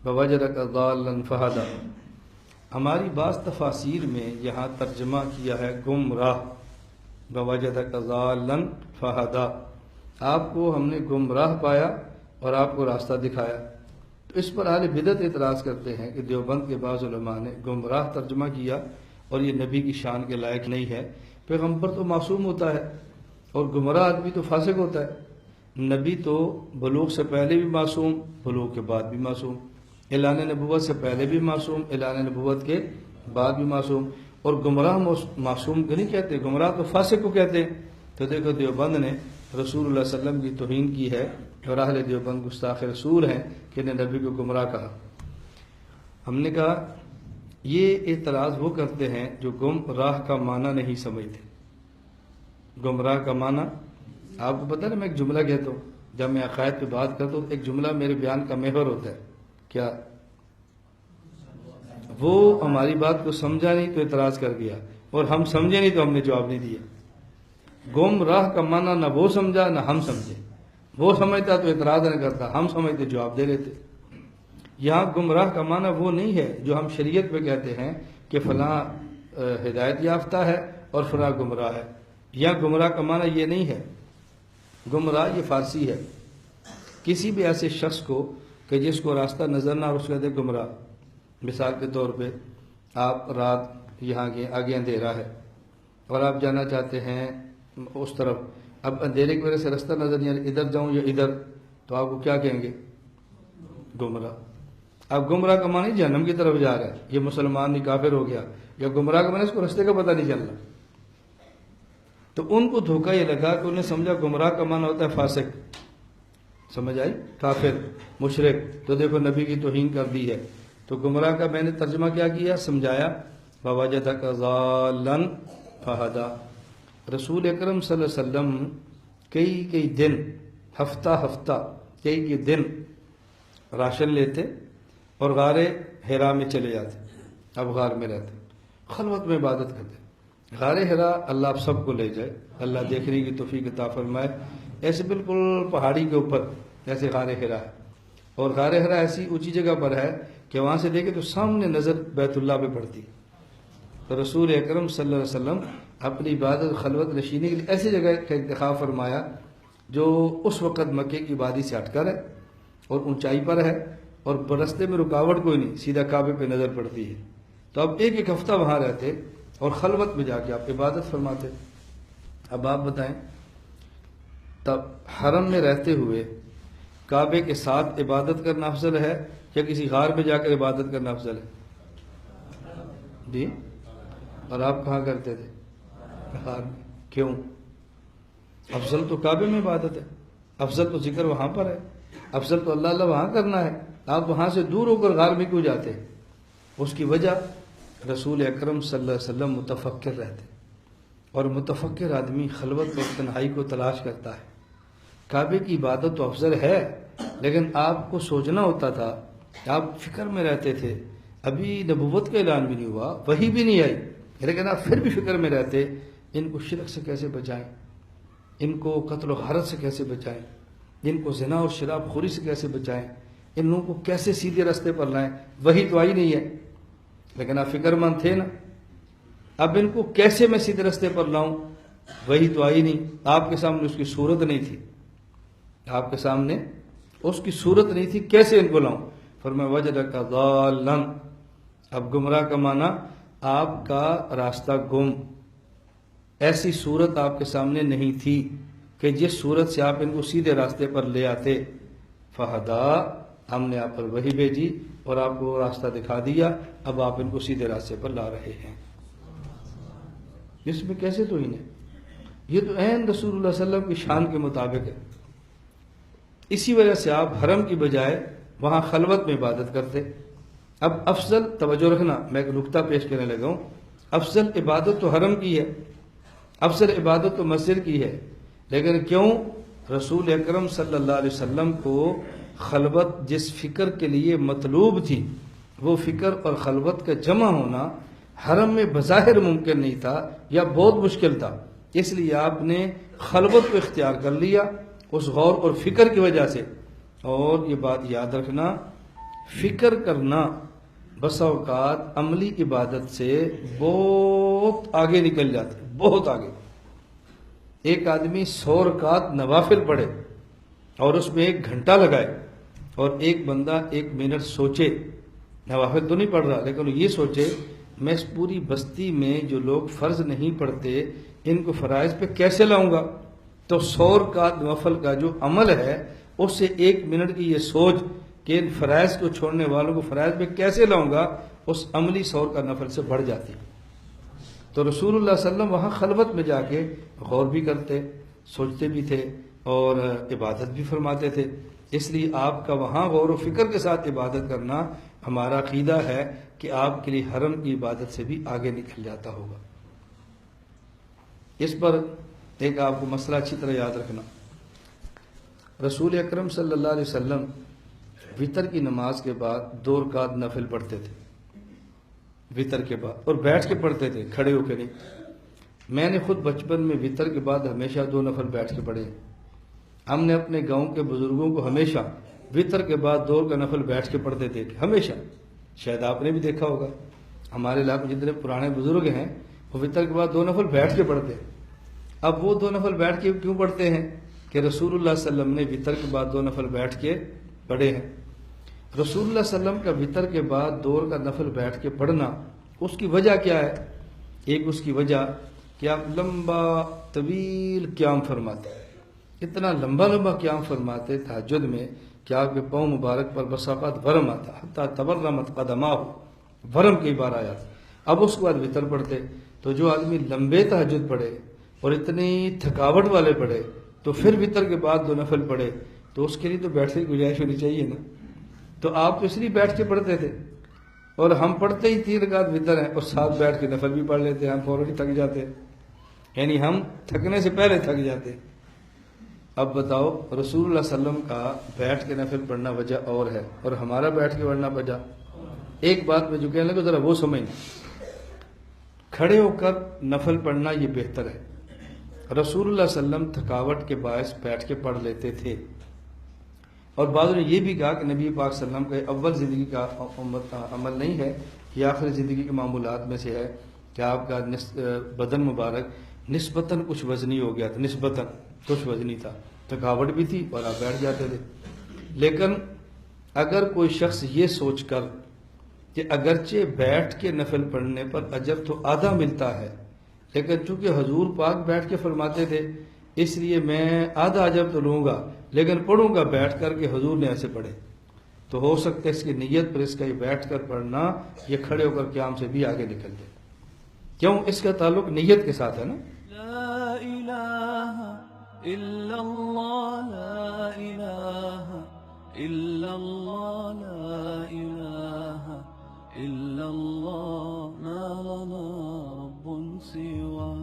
وَوَجَدَكَ ضَالًّا فَهَدَى۔ ہماری بعض تفاسیر میں یہاں ترجمہ کیا ہے گمراہ، وَوَجَدَكَ ضَالًّا فَهَدَى، آپ کو ہم نے گمراہ پایا اور آپ کو راستہ دکھایا۔ تو اس پر اہل بدعت اعتراض کرتے ہیں کہ دیوبند کے بعض علماء نے گمراہ ترجمہ کیا اور یہ نبی کی شان کے لائق نہیں ہے۔ پیغمبر تو معصوم ہوتا ہے اور گمراہ آدمی تو فاسق ہوتا ہے۔ نبی تو بلوغ سے پہلے بھی معصوم، بلوغ کے بعد بھی معصوم، اعلان نبوت سے پہلے بھی معصوم، اعلان نبوت کے بعد بھی معصوم، اور گمراہ معصوم کو نہیں کہتے، گمراہ تو فاسق کو کہتے ہیں۔ تو دیکھو دیوبند نے رسول اللہ صلی اللہ علیہ وسلم کی توہین کی ہے اور اہل دیوبند گستاخ رسول ہیں کہ نے نبی کو گمراہ کہا۔ ہم نے کہا یہ اعتراض وہ کرتے ہیں جو گمراہ کا معنی نہیں سمجھتے۔ گمراہ کا معنی آپ کو پتہ ہے نا، میں ایک جملہ کہتا ہوں جب میں عقائد پہ بات کرتا ہوں، ایک جملہ میرے بیان کا محور ہوتا ہے، کیا وہ ہماری بات کو سمجھا نہیں تو اعتراض کر گیا، اور ہم سمجھے نہیں تو ہم نے جواب نہیں دیا۔ گمراہ کا معنی نہ وہ سمجھا نہ ہم سمجھے، وہ سمجھتا تو اعتراض نہ کرتا، ہم سمجھتے جواب دے لیتے۔ یہاں گمراہ کا معنی وہ نہیں ہے جو ہم شریعت پہ کہتے ہیں کہ فلاں ہدایت یافتہ ہے اور فلاں گمراہ ہے۔ یہاں گمراہ کا معنی یہ نہیں ہے۔ گمراہ یہ فارسی ہے، کسی بھی ایسے شخص کو کہ جس کو راستہ نظر نہ اس کو کہتے گمراہ۔ مثال کے طور پہ آپ رات یہاں کے آگے اندھیرا ہے اور آپ جانا چاہتے ہیں اس طرف، اب اندھیرے کی وجہ سے راستہ نظر نہیں آ رہا، ادھر جاؤں یا ادھر، تو آپ کو کیا کہیں گے؟ گمراہ۔ اب گمراہ کا معنی جہنم کی طرف جا رہا ہے، یہ مسلمان نہیں کافر ہو گیا، یا گمراہ کا معنی اس کو راستے کا پتہ نہیں چل رہا۔ تو ان کو دھوکہ یہ لگا کہ انہوں نے سمجھا گمراہ کا معنی ہوتا ہے فاسق، سمجھ آئی؟ کافر، مشرک۔ تو دیکھو نبی کی توہین کر دی ہے۔ تو گمراہ کا میں نے ترجمہ کیا کیا، سمجھایا، وَوَجَدَكَ ضَالًّا فَهَدَى۔ رسول اکرم صلی اللہ علیہ وسلم کئی دن، ہفتہ کئی دن راشن لیتے اور غار حرا میں چلے جاتے۔ اب غار میں رہتے، خلوت میں عبادت کرتے۔ غار حرا اللہ آپ سب کو لے جائے، اللہ دیکھنے کی توفیق عطا فرمائے۔ ایسے بالکل پہاڑی کے اوپر ایسے غار حرا ہے، اور غار حرا ایسی اونچی جگہ پر ہے کہ وہاں سے دیکھے تو سامنے نظر بیت اللہ پہ پڑتی۔ تو رسول اکرم صلی اللہ علیہ وسلم اپنی عبادت خلوت نشینے کے لیے ایسی جگہ کا انتخاب فرمایا جو اس وقت مکے کی وادی سے ہٹ کر ہے اور اونچائی پر ہے، اور رستے میں رکاوٹ کوئی نہیں، سیدھا کعبے پہ نظر پڑتی ہے۔ تو اب ایک ہفتہ وہاں رہتے اور خلوت میں جا کے آپ عبادت فرماتے۔ اب آپ بتائیں، تب حرم میں رہتے ہوئے کعبے کے ساتھ عبادت کرنا افضل ہے یا کسی غار میں جا کر عبادت کرنا افضل ہے؟ جی، اور آپ کہاں کرتے تھے؟ غار میں۔ کیوں؟ افضل تو کعبے میں عبادت ہے، افضل تو ذکر وہاں پر ہے، افضل تو اللہ وہاں کرنا ہے۔ آپ وہاں سے دور ہو کر غار میں کیوں جاتے؟ اس کی وجہ رسول اکرم صلی اللہ علیہ وسلم متفکر رہتے، اور متفکر آدمی خلوت اور تنہائی کو تلاش کرتا ہے۔ کعبے کی عبادت تو افضل ہے، لیکن آپ کو سوچنا ہوتا تھا، آپ فکر میں رہتے تھے۔ ابھی نبوت کا اعلان بھی نہیں ہوا، وحی بھی نہیں آئی، لیکن آپ پھر بھی فکر میں رہتے، ان کو شرک سے کیسے بچائیں، ان کو قتل و غارت سے کیسے بچائیں، ان کو زنا اور شراب خوری سے کیسے بچائیں، ان لوگوں کو کیسے سیدھے راستے پر لائیں۔ وحی تو آئی نہیں ہے، لیکن آپ فکر مند تھے نا، اب ان کو کیسے میں سیدھے راستے پر لاؤں؟ وحی تو آئی نہیں، آپ کے سامنے اس کی صورت نہیں تھی، آپ کے سامنے اس کی صورت نہیں تھی، کیسے ان کو لاؤں؟ فرمایا وَوَجَدَكَ ضَالًّا۔ اب گمراہ کا معنی آپ کا راستہ گم، ایسی صورت آپ کے سامنے نہیں تھی کہ جس صورت سے آپ ان کو سیدھے راستے پر لے آتے۔ فَهَدَى، ہم نے آپ پر وحی بھیجی اور آپ کو راستہ دکھا دیا، اب آپ ان کو سیدھے راستے پر لا رہے ہیں۔ اس میں کیسے توہین ہے؟ یہ تو عین رسول اللہ صلی اللہ علیہ وسلم کی شان کے مطابق ہے۔ اسی وجہ سے آپ حرم کی بجائے وہاں خلوت میں عبادت کرتے۔ اب افضل، توجہ رکھنا، میں ایک نکتہ پیش کرنے لگا ہوں، افضل عبادت تو حرم کی ہے، افضل عبادت تو مسجد کی ہے، لیکن کیوں رسول اکرم صلی اللہ علیہ وسلم کو خلوت جس فکر کے لیے مطلوب تھی، وہ فکر اور خلوت کا جمع ہونا حرم میں بظاہر ممکن نہیں تھا یا بہت مشکل تھا، اس لیے آپ نے خلوت کو اختیار کر لیا اس غور اور فکر کی وجہ سے۔ اور یہ بات یاد رکھنا، فکر کرنا بسا اوقات عملی عبادت سے بہت آگے نکل جاتا ہے، بہت آگے۔ ایک آدمی 100 رکعت نوافل پڑھے اور اس میں 1 گھنٹہ لگائے، اور ایک بندہ 1 منٹ سوچے، نوافل تو نہیں پڑھ رہا لیکن وہ یہ سوچے میں اس پوری بستی میں جو لوگ فرض نہیں پڑھتے ان کو فرائض پہ کیسے لاؤں گا، تو 100 رکعت نوافل کا جو عمل ہے اس سے 1 منٹ کی یہ سوچ کہ ان فرائض کو چھوڑنے والوں کو فرائض پہ کیسے لاؤں گا، اس عملی 100 کا نفل سے بڑھ جاتی۔ تو رسول اللہ صلی اللہ علیہ وسلم وہاں خلوت میں جا کے غور بھی کرتے، سوچتے بھی تھے اور عبادت بھی فرماتے تھے۔ اس لیے آپ کا وہاں غور و فکر کے ساتھ عبادت کرنا ہمارا عقیدہ ہے کہ آپ کے لیے حرم کی عبادت سے بھی آگے نکل جاتا ہوگا۔ اس پر ایک آپ کو مسئلہ اچھی طرح یاد رکھنا، رسول اکرم صلی اللہ علیہ وسلم وطر کی نماز کے بعد 2 رکعت نفل پڑھتے تھے، وطر کے بعد، اور بیٹھ کے پڑھتے تھے، کھڑے ہو کے نہیں۔ میں نے خود بچپن میں وطر کے بعد ہمیشہ 2 نفل بیٹھ کے پڑھے ہیں۔ ہم نے اپنے گاؤں کے بزرگوں کو ہمیشہ وطر کے بعد 2 کا نفل بیٹھ کے پڑھتے تھے، ہمیشہ۔ شاید آپ نے بھی دیکھا ہوگا، ہمارے علاقے میں جتنے پرانے بزرگ ہیں وہ وطر کے بعد 2 نفل بیٹھ کے پڑھتے ہیں۔ اب وہ 2 نفل بیٹھ کے کیوں پڑھتے ہیں کہ رسول اللہ صلی اللہ علیہ وسلم نے وطر کے بعد 2 نفل بیٹھ کے پڑھے ہیں۔ رسول اللہ صلی اللہ علیہ وسلم کا وطر کے بعد 2 کا نفل بیٹھ کے پڑھنا، اس کی وجہ کیا ہے؟ ایک اس کی وجہ کہ آپ لمبا طویل قیام فرماتے، اتنا لمبا لمبا قیام فرماتے تہجد میں کہ آپ کے پاؤں مبارک پر بسا اوقات ورم آتا، حتیٰ تورمت قدماہ، ورم کئی بار آیا۔ اب اس کے بعد وطر پڑھتے، تو جو آدمی لمبے تہجد پڑھے اور اتنی تھکاوٹ والے پڑھے تو پھر وطر کے بعد 2 نفل پڑھے، تو اس کے لیے تو بیٹھنے کی گنجائش ہونی چاہیے نا۔ تو آپ تو اس لیے بیٹھ کے پڑھتے تھے، اور ہم پڑھتے ہی 3 رکعت وطر ہیں اور ساتھ بیٹھ کے نفل بھی پڑھ لیتے ہیں، ہم فوراً ہی تھک جاتے ہیں، یعنی ہم تھکنے سے پہلے تھک جاتے ہیں۔ اب بتاؤ رسول اللہ صلی اللہ علیہ وسلم کا بیٹھ کے نفل پڑھنا وجہ اور ہے، اور ہمارا بیٹھ کے پڑھنا وجہ۔ ایک بات میں جو کہنے لگا ذرا وہ سمجھنا، کھڑے ہو کر نفل پڑھنا یہ بہتر ہے۔ رسول اللہ صلی اللہ علیہ وسلم تھکاوٹ کے باعث بیٹھ کے پڑھ لیتے تھے، اور بعض نے یہ بھی کہا کہ نبی پاک صلی اللہ علیہ وسلم کا اول زندگی کا عمل نہیں ہے، یہ آخر زندگی کے معمولات میں سے ہے کہ آپ کا بدن مبارک نسبتاً کچھ وزنی ہو گیا تھا، نسبتاً کچھ وزنی تھا، تھکاوٹ بھی تھی اور آپ بیٹھ جاتے تھے۔ لیکن اگر کوئی شخص یہ سوچ کر کہ اگرچہ بیٹھ کے نفل پڑھنے پر اجر تو آدھا ملتا ہے، لیکن چونکہ حضور پاک بیٹھ کے فرماتے تھے اس لیے میں آدھا اجر تو لوں گا لیکن پڑھوں گا بیٹھ کر کے حضور نے ایسے پڑھے، تو ہو سکتا ہے اس کی نیت پر اس کا یہ بیٹھ کر پڑھنا یہ کھڑے ہو کر قیام سے بھی آگے نکل جائے۔ کیوں؟ اس کا تعلق نیت کے ساتھ ہے نا۔ لا الہ الا اللہ، لا الہ الا اللہ، لا الہ الا اللہ، ما لنا رب سواه۔